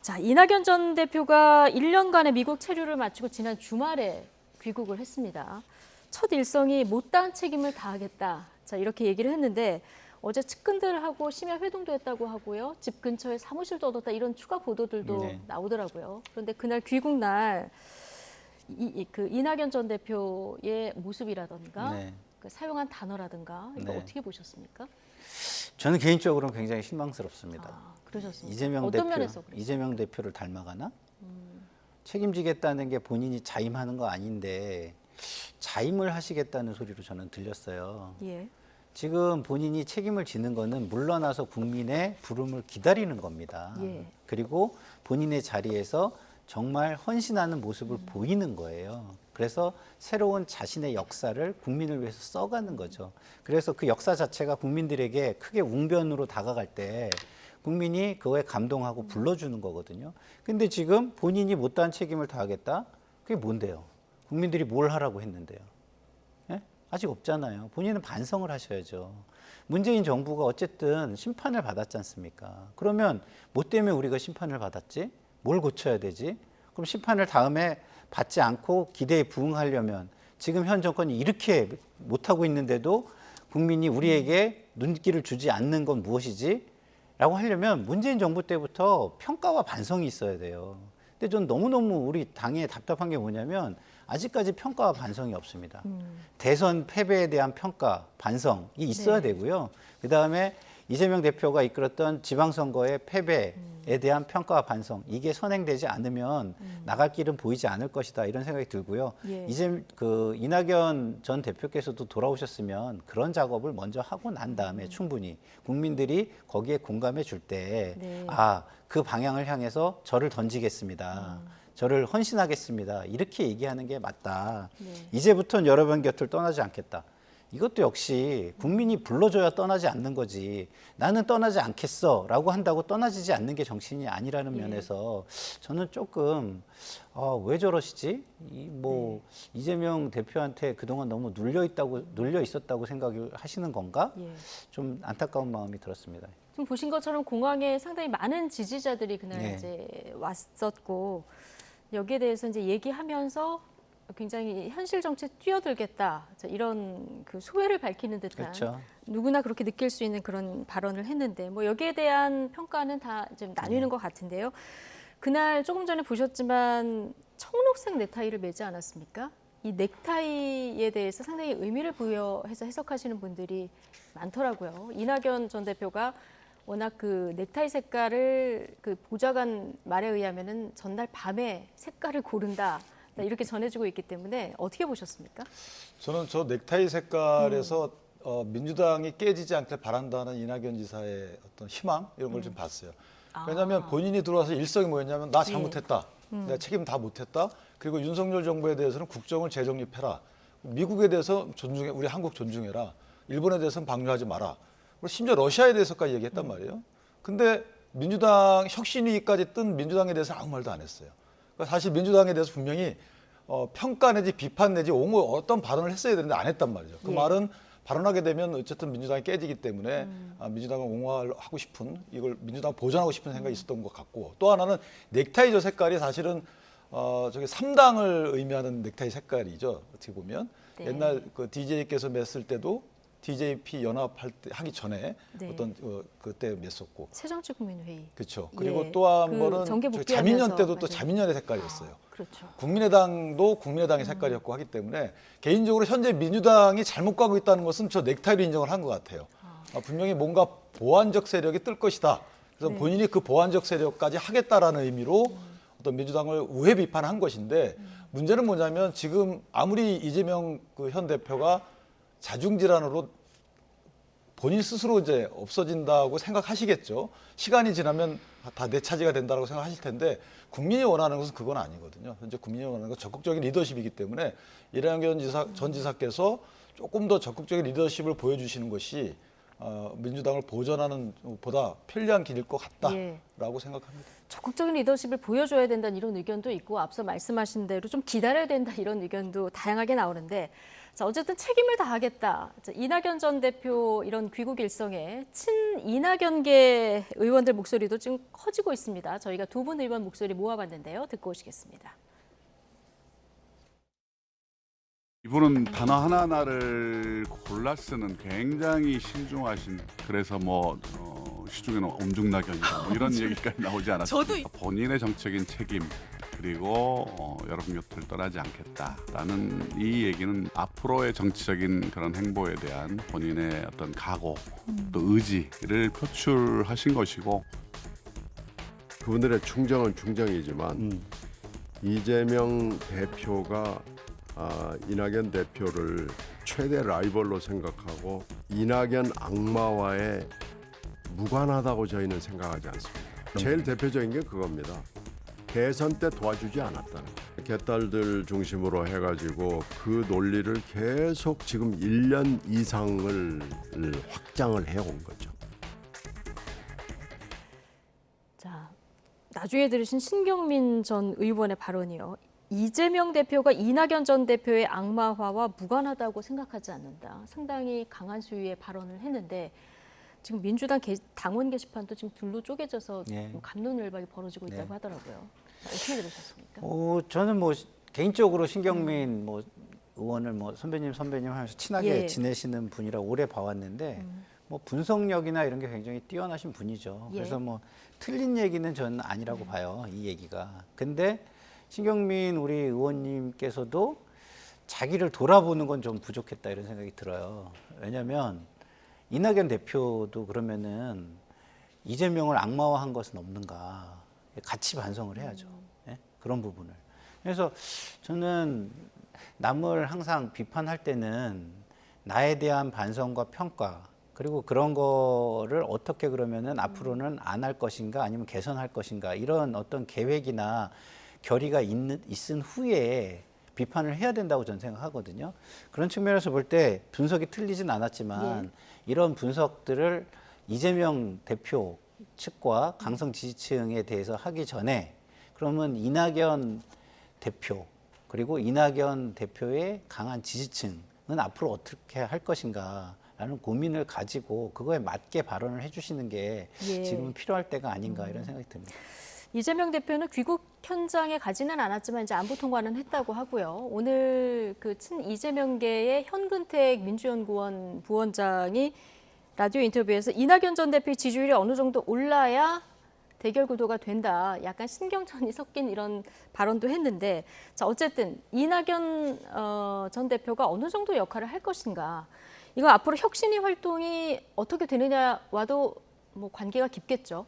자, 이낙연 전 대표가 1년간의 미국 체류를 마치고 지난 주말에 귀국을 했습니다. 첫 일성이 못다한 책임을 다하겠다. 자, 이렇게 얘기를 했는데 어제 측근들하고 심야 회동도 했다고 하고요. 집 근처에 사무실도 얻었다. 이런 추가 보도들도 나오더라고요. 그런데 그날 귀국 날 그 이낙연 전 대표의 모습이라든가 그 사용한 단어라든가 이거 어떻게 보셨습니까? 저는 개인적으로는 굉장히 실망스럽습니다. 그러셨습니까? 이재명 대표를 닮아가나? 책임지겠다는 게 본인이 자임하는 거 아닌데 자임을 하시겠다는 소리로 저는 들렸어요. 예. 지금 본인이 책임을 지는 거는 물러나서 국민의 부름을 기다리는 겁니다. 예. 그리고 본인의 자리에서 정말 헌신하는 모습을 보이는 거예요. 그래서 새로운 자신의 역사를 국민을 위해서 써가는 거죠. 그래서 그 역사 자체가 국민들에게 크게 웅변으로 다가갈 때 국민이 그거에 감동하고 불러주는 거거든요. 근데 지금 본인이 못다한 책임을 다하겠다? 그게 뭔데요? 국민들이 뭘 하라고 했는데요? 예? 아직 없잖아요. 본인은 반성을 하셔야죠. 문재인 정부가 어쨌든 심판을 받았지 않습니까? 그러면 뭐 때문에 우리가 심판을 받았지? 뭘 고쳐야 되지? 그럼 심판을 다음에 받지 않고 기대에 부응하려면 지금 현 정권이 이렇게 못하고 있는데도 국민이 우리에게 눈길을 주지 않는 건 무엇이지? 라고 하려면 문재인 정부 때부터 평가와 반성이 있어야 돼요. 근데 전 너무너무 우리 당에 답답한 게 뭐냐면 아직까지 평가와 반성이 없습니다. 대선 패배에 대한 평가, 반성이 있어야 되고요. 그다음에 이재명 대표가 이끌었던 지방선거의 패배에 대한 평가와 반성, 이게 선행되지 않으면 나갈 길은 보이지 않을 것이다, 이런 생각이 들고요. 이제 그 이낙연 전 대표께서도 돌아오셨으면 그런 작업을 먼저 하고 난 다음에 충분히 국민들이 거기에 공감해 줄 때 그 방향을 향해서 저를 던지겠습니다. 저를 헌신하겠습니다. 이렇게 얘기하는 게 맞다. 이제부터는 여러분 곁을 떠나지 않겠다. 이것도 역시 국민이 불러줘야 떠나지 않는 거지. 나는 떠나지 않겠어 라고 한다고 떠나지지 않는 게 정신이 아니라는 면에서 저는 조금 왜 저러시지? 이재명 대표한테 그동안 너무 눌려 있었다고 생각을 하시는 건가? 좀 안타까운 마음이 들었습니다. 지금 보신 것처럼 공항에 상당히 많은 지지자들이 그날 이제 왔었고 여기에 대해서 이제 얘기하면서 굉장히 현실 정치에 뛰어들겠다, 이런 그 소회를 밝히는 듯한, 그렇죠. 누구나 그렇게 느낄 수 있는 그런 발언을 했는데 뭐 여기에 대한 평가는 다 좀 나뉘는 것 같은데요. 그날 조금 전에 보셨지만 청록색 넥타이를 매지 않았습니까? 이 넥타이에 대해서 상당히 의미를 부여해서 해석하시는 분들이 많더라고요. 이낙연 전 대표가 워낙 그 넥타이 색깔을 그 보좌관 말에 의하면은 전날 밤에 색깔을 고른다, 이렇게 전해지고 있기 때문에 어떻게 보셨습니까? 저는 저 넥타이 색깔에서 민주당이 깨지지 않길 바란다는 이낙연 지사의 어떤 희망, 이런 걸 좀 봤어요. 왜냐하면 본인이 들어와서 일성이 뭐였냐면 나 잘못했다. 내가 책임 다 못했다. 그리고 윤석열 정부에 대해서는 국정을 재정립해라. 미국에 대해서 존중해, 우리 한국 존중해라. 일본에 대해서는 방류하지 마라. 그리고 심지어 러시아에 대해서까지 얘기했단 말이에요. 근데 민주당 혁신위까지 뜬 민주당에 대해서 아무 말도 안 했어요. 사실 민주당에 대해서 분명히 평가 내지 비판 내지 옹호 어떤 발언을 했어야 되는데 안 했단 말이죠. 그 말은 발언하게 되면 어쨌든 민주당이 깨지기 때문에 민주당을 옹호하고 싶은, 이걸 민주당 보존하고 싶은 생각이 있었던 것 같고, 또 하나는 넥타이 저 색깔이 사실은 저기 3당을 의미하는 넥타이 색깔이죠. 어떻게 보면 옛날 그 DJ께서 맸을 때도 DJP 연합할 때 하기 전에 어떤 그때 맸었고 새정치국민회의. 그렇죠. 그리고 또 한 번은 자민련 때도 또 자민련의 색깔이었어요. 그렇죠. 국민의당도 국민의당의 색깔이었고 하기 때문에 개인적으로 현재 민주당이 잘못 가고 있다는 것은 저 넥타이로 인정을 한 것 같아요. 분명히 뭔가 보완적 세력이 뜰 것이다. 그래서 본인이 그 보완적 세력까지 하겠다라는 의미로 어떤 민주당을 우회 비판한 것인데, 문제는 뭐냐면 지금 아무리 이재명 그 현 대표가 자중질환으로 본인 스스로 이제 없어진다고 생각하시겠죠. 시간이 지나면 다 내 차지가 된다고 생각하실 텐데, 국민이 원하는 것은 그건 아니거든요. 현재 국민이 원하는 건 적극적인 리더십이기 때문에 이낙연 전 지사께서 조금 더 적극적인 리더십을 보여주시는 것이 민주당을 보존하는 보다 편리한 길일 것 같다라고 생각합니다. 적극적인 리더십을 보여줘야 된다는 이런 의견도 있고, 앞서 말씀하신 대로 좀 기다려야 된다, 이런 의견도 다양하게 나오는데, 자, 어쨌든 책임을 다하겠다. 자, 이낙연 전 대표 이런 귀국 일성에 친이낙연계 의원들 목소리도 지금 커지고 있습니다. 저희가 두 분 의원 목소리 모아봤는데요. 듣고 오시겠습니다. 이분은 단어 하나하나를 골라 쓰는 굉장히 신중하신, 그래서 시중에는 엄중낙연이다 이런 얘기까지 나오지 않았습니까? 본인의 정책인 책임 그리고 여러분 곁을 떠나지 않겠다라는 이 얘기는 앞으로의 정치적인 그런 행보에 대한 본인의 어떤 각오 또 의지를 표출하신 것이고, 그분들의 충정은 충정이지만 이재명 대표가 이낙연 대표를 최대 라이벌로 생각하고 이낙연 악마와의 무관하다고 저희는 생각하지 않습니다. 제일 대표적인 게 그겁니다. 대선 때 도와주지 않았다는 거예요. 개딸들 중심으로 해가지고 그 논리를 계속 지금 1년 이상을 확장을 해온 거죠. 자, 나중에 들으신 신경민 전 의원의 발언이요. 이재명 대표가 이낙연 전 대표의 악마화와 무관하다고 생각하지 않는다. 상당히 강한 수위의 발언을 했는데 지금 민주당 당원 게시판도 지금 둘로 쪼개져서 예. 갑론을박이 벌어지고 있다고 네. 하더라고요. 어떻게 들으셨습니까? 저는 개인적으로 신경민 의원을 선배님 하면서 친하게 예. 지내시는 분이라 오래 봐왔는데 분석력이나 이런 게 굉장히 뛰어나신 분이죠. 예. 그래서 틀린 얘기는 저는 아니라고 봐요. 이 얘기가. 근데 신경민 우리 의원님께서도 자기를 돌아보는 건 좀 부족했다 이런 생각이 들어요. 왜냐하면 이낙연 대표도 그러면은 이재명을 악마화한 것은 없는가 같이 반성을 해야죠. 예? 그런 부분을. 그래서 저는 남을 항상 비판할 때는 나에 대한 반성과 평가 그리고 그런 거를 어떻게 그러면은 앞으로는 안 할 것인가 아니면 개선할 것인가 이런 어떤 계획이나 결의가 있은 후에 비판을 해야 된다고 저는 생각하거든요. 그런 측면에서 볼 때 분석이 틀리진 않았지만 예. 이런 분석들을 이재명 대표 측과 강성 지지층에 대해서 하기 전에 그러면 이낙연 대표 그리고 이낙연 대표의 강한 지지층은 앞으로 어떻게 할 것인가라는 고민을 가지고 그거에 맞게 발언을 해주시는 게 예. 지금은 필요할 때가 아닌가 이런 생각이 듭니다. 이재명 대표는 귀국 현장에 가지는 않았지만 이제 안보 통과는 했다고 하고요. 오늘 그 친 이재명계의 현근택 민주연구원 부원장이 라디오 인터뷰에서 이낙연 전 대표의 지지율이 어느 정도 올라야 대결 구도가 된다. 약간 신경전이 섞인 이런 발언도 했는데, 자 어쨌든 이낙연 전 대표가 어느 정도 역할을 할 것인가. 이거 앞으로 혁신위 활동이 어떻게 되느냐와도 관계가 깊겠죠.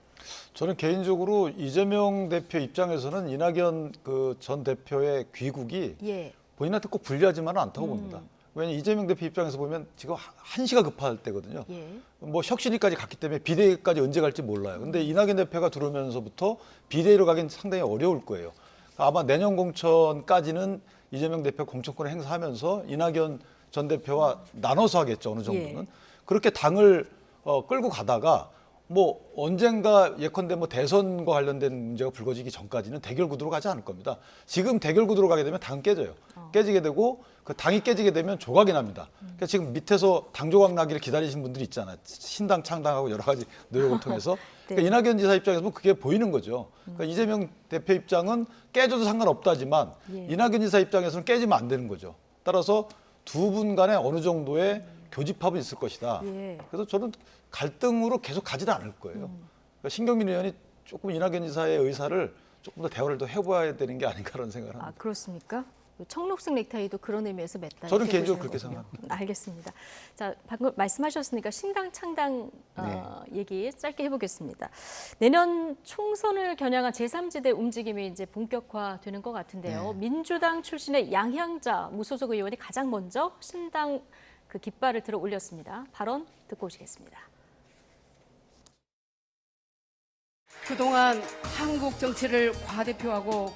저는 개인적으로 이재명 대표 입장에서는 이낙연 전 대표의 귀국이 예. 본인한테 꼭 불리하지만은 않다고 봅니다. 왜냐하면 이재명 대표 입장에서 보면 지금 한시가 급할 때거든요. 예. 혁신위까지 갔기 때문에 비대위까지 언제 갈지 몰라요. 근데 이낙연 대표가 들어오면서부터 비대위로 가긴 상당히 어려울 거예요. 아마 내년 공천까지는 이재명 대표 공천권을 행사하면서 이낙연 전 대표와 나눠서 하겠죠. 어느 정도는. 예. 그렇게 당을 끌고 가다가 언젠가 예컨대 대선과 관련된 문제가 불거지기 전까지는 대결 구도로 가지 않을 겁니다. 지금 대결 구도로 가게 되면 당은 깨져요. 깨지게 되고 그 당이 깨지게 되면 조각이 납니다. 그러니까 지금 밑에서 당 조각 나기를 기다리시는 분들이 있잖아요. 신당 창당하고 여러 가지 노력을 통해서. 네. 그러니까 이낙연 지사 입장에서 그게 보이는 거죠. 그러니까 이재명 대표 입장은 깨져도 상관없다지만 예. 이낙연 지사 입장에서는 깨지면 안 되는 거죠. 따라서 두 분 간에 어느 정도의 교집합은 있을 것이다. 예. 그래서 저는 갈등으로 계속 가지는 않을 거예요. 그러니까 신경민 의원이 조금 이낙연 지사의 의사를 조금 더 대화를 더 해봐야 되는 게 아닌가라는 생각을 합니다. 아, 그렇습니까? 청록색 넥타이도 그런 의미에서 맸다. 저는 이렇게 개인적으로 보시는 그렇게 거군요. 생각합니다. 알겠습니다. 자, 방금 말씀하셨으니까 신당 창당 얘기 짧게 해보겠습니다. 내년 총선을 겨냥한 제3지대 움직임이 이제 본격화되는 것 같은데요. 네. 민주당 출신의 양향자 무소속 의원이 가장 먼저 신당 그 깃발을 들어 올렸습니다. 발언 듣고 오시겠습니다. 그동안 한국 정치를 과대표하고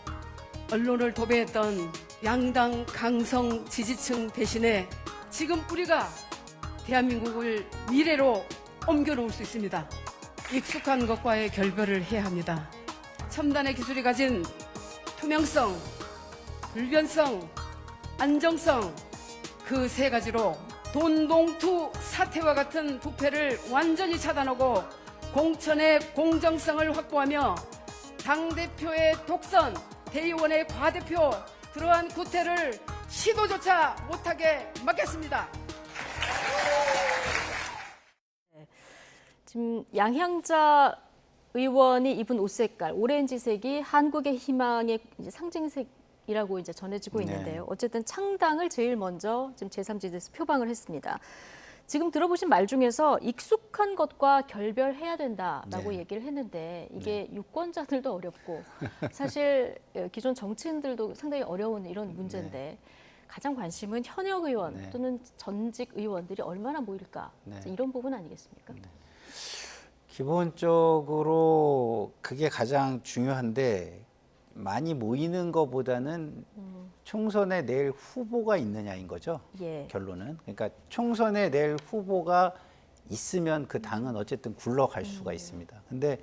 언론을 도배했던 양당 강성 지지층 대신에 지금 우리가 대한민국을 미래로 옮겨놓을 수 있습니다. 익숙한 것과의 결별을 해야 합니다. 첨단의 기술이 가진 투명성, 불변성, 안정성, 그 세 가지로 돈봉투 사태와 같은 부패를 완전히 차단하고 공천의 공정성을 확보하며 당대표의 독선, 대의원의 과대표 그러한 구태를 시도조차 못하게 막겠습니다. 지금 양향자 의원이 입은 옷 색깔 오렌지색이 한국의 희망의 이제 상징색이라고 이제 전해지고 있는데요. 어쨌든 창당을 제일 먼저 지금 제3지대에서 표방을 했습니다. 지금 들어보신 말 중에서 익숙한 것과 결별해야 된다라고 얘기를 했는데 이게 유권자들도 어렵고 사실 기존 정치인들도 상당히 어려운 이런 문제인데 가장 관심은 현역 의원 또는 전직 의원들이 얼마나 모일까 이런 부분 아니겠습니까? 기본적으로 그게 가장 중요한데 많이 모이는 것보다는 총선에 낼 후보가 있느냐인 거죠. 결론은. 그러니까 총선에 낼 후보가 있으면 그 당은 어쨌든 굴러갈 수가 있습니다. 근데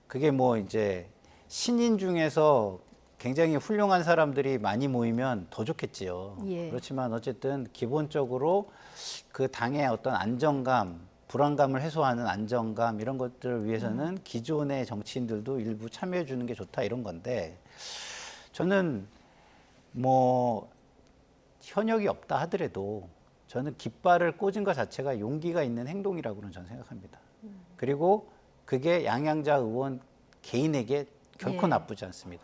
그게 뭐 이제 신인 중에서 굉장히 훌륭한 사람들이 많이 모이면 더 좋겠지요. 그렇지만 어쨌든 기본적으로 그 당의 어떤 안정감, 불안감을 해소하는 안정감 이런 것들을 위해서는 기존의 정치인들도 일부 참여해 주는 게 좋다 이런 건데 저는 뭐 현역이 없다 하더라도 저는 깃발을 꽂은 것 자체가 용기가 있는 행동이라고는 저는 생각합니다. 그리고 그게 양향자 의원 개인에게 결코 나쁘지 않습니다.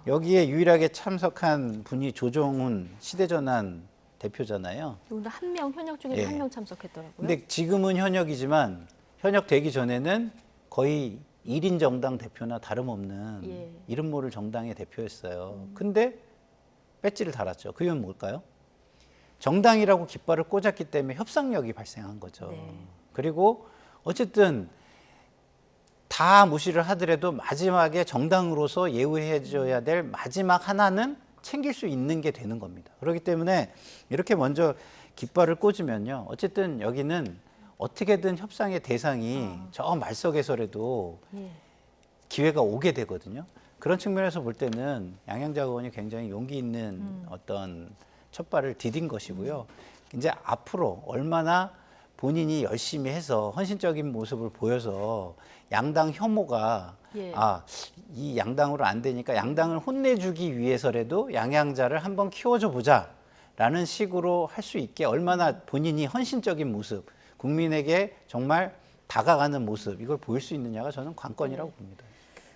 여기에 유일하게 참석한 분이 조정훈 시대전환 대표잖아요. 오늘 한 명 현역 중에 한 명 참석했더라고요. 근데 지금은 현역이지만 현역 되기 전에는 거의 1인 정당 대표나 다름없는 이름 모를 정당의 대표였어요. 근데 배지를 달았죠. 그 이유는 뭘까요? 정당이라고 깃발을 꽂았기 때문에 협상력이 발생한 거죠. 그리고 어쨌든 다 무시를 하더라도 마지막에 정당으로서 예우해줘야 될 마지막 하나는 챙길 수 있는 게 되는 겁니다. 그렇기 때문에 이렇게 먼저 깃발을 꽂으면요. 어쨌든 여기는 어떻게든 협상의 대상이 저 말석에서라도 기회가 오게 되거든요. 그런 측면에서 볼 때는 양향자 의원이 굉장히 용기 있는 어떤 첫발을 디딘 것이고요. 이제 앞으로 얼마나 본인이 열심히 해서 헌신적인 모습을 보여서 양당 혐오가 이 양당으로 안 되니까 양당을 혼내주기 위해서라도 양향자를 한번 키워줘 보자라는 식으로 할 수 있게 얼마나 본인이 헌신적인 모습, 국민에게 정말 다가가는 모습 이걸 보일 수 있느냐가 저는 관건이라고 봅니다.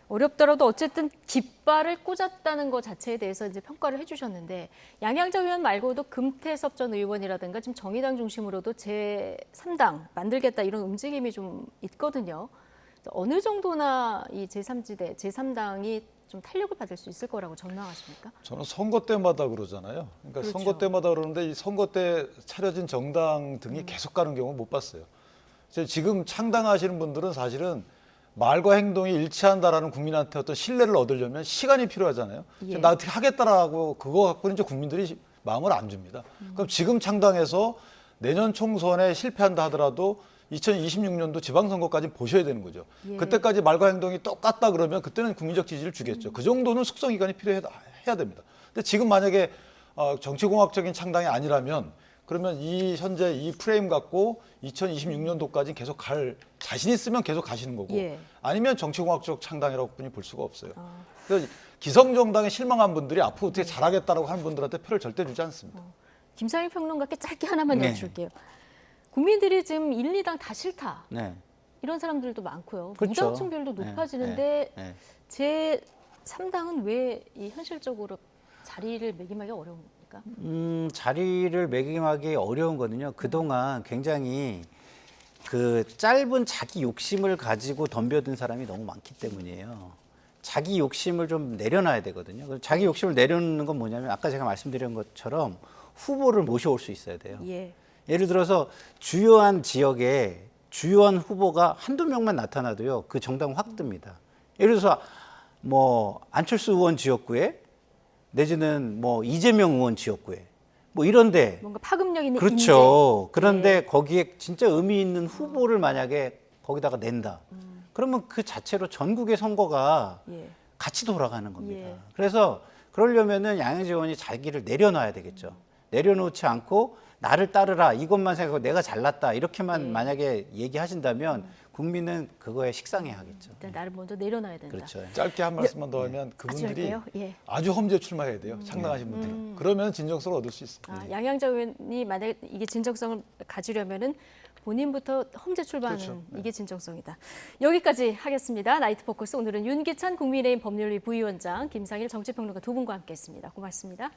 어렵더라도 어쨌든 깃발을 꽂았다는 것 자체에 대해서 이제 평가를 해주셨는데 양향자 의원 말고도 금태섭 전 의원이라든가 지금 정의당 중심으로도 제3당 만들겠다 이런 움직임이 좀 있거든요. 어느 정도나 이 제3지대, 제3당이 좀 탄력을 받을 수 있을 거라고 전망하십니까? 저는 선거 때마다 그러잖아요. 그러니까 그렇죠. 선거 때마다 그러는데 이 선거 때 차려진 정당 등이 계속 가는 경우는 못 봤어요. 지금 창당하시는 분들은 사실은 말과 행동이 일치한다라는 국민한테 어떤 신뢰를 얻으려면 시간이 필요하잖아요. 나 어떻게 하겠다라고 그거 갖고는 이제 국민들이 마음을 안 줍니다. 그럼 지금 창당해서 내년 총선에 실패한다 하더라도 2026년도 지방선거까지 보셔야 되는 거죠. 그때까지 말과 행동이 똑같다 그러면 그때는 국민적 지지를 주겠죠. 그 정도는 숙성 기간이 필요해야 됩니다. 근데 지금 만약에 정치공학적인 창당이 아니라면 그러면 이 현재 이 프레임 갖고 2026년도까지 계속 갈 자신 있으면 계속 가시는 거고 아니면 정치공학적 창당이라고 뿐이 볼 수가 없어요. 그래서 기성정당에 실망한 분들이 앞으로 어떻게 잘하겠다라고 하는 분들한테 표를 절대 주지 않습니다. 김상일 평론가께 짧게 하나만 여쭐게요. 국민들이 지금 1, 2당 다 싫다. 이런 사람들도 많고요. 그렇죠. 무당층별도 높아지는데 제3당은 왜 이 현실적으로 자리를 매김하기 어려운 겁니까? 자리를 매김하기 어려운 거는요. 그동안 굉장히 그 짧은 자기 욕심을 가지고 덤벼든 사람이 너무 많기 때문이에요. 자기 욕심을 좀 내려놔야 되거든요. 자기 욕심을 내려놓는 건 뭐냐면 아까 제가 말씀드린 것처럼 후보를 모셔올 수 있어야 돼요. 예를 들어서 주요한 지역에 주요한 후보가 한두 명만 나타나도요. 그 정당 확 뜹니다. 예를 들어서 뭐 안철수 의원 지역구에 내지는 뭐 이재명 의원 지역구에 뭐 이런데 뭔가 파급력 있는 그렇죠. 인재. 그런데 거기에 진짜 의미 있는 후보를 만약에 거기다가 낸다. 그러면 그 자체로 전국의 선거가 같이 돌아가는 겁니다. 그래서 그러려면은 양향자 의원이 자기를 내려놔야 되겠죠. 내려놓지 않고 나를 따르라 이것만 생각하고 내가 잘났다 이렇게만 네. 만약에 얘기하신다면 국민은 그거에 식상해하겠죠. 일단 나를 먼저 내려놔야 된다. 그렇죠. 짧게 한 말씀만 더 하면 그분들이 할게요. 예. 아주 험지에 출마해야 돼요. 창당하신 분들은. 그러면 진정성을 얻을 수 있습니다. 양양자 의원이 만약에 이게 진정성을 가지려면은 본인부터 험지 출발하는 그렇죠. 네. 이게 진정성이다. 여기까지 하겠습니다. 나이트 포커스 오늘은 윤기찬 국민의힘 법률위 부위원장, 김상일 정치평론가 두 분과 함께했습니다. 고맙습니다.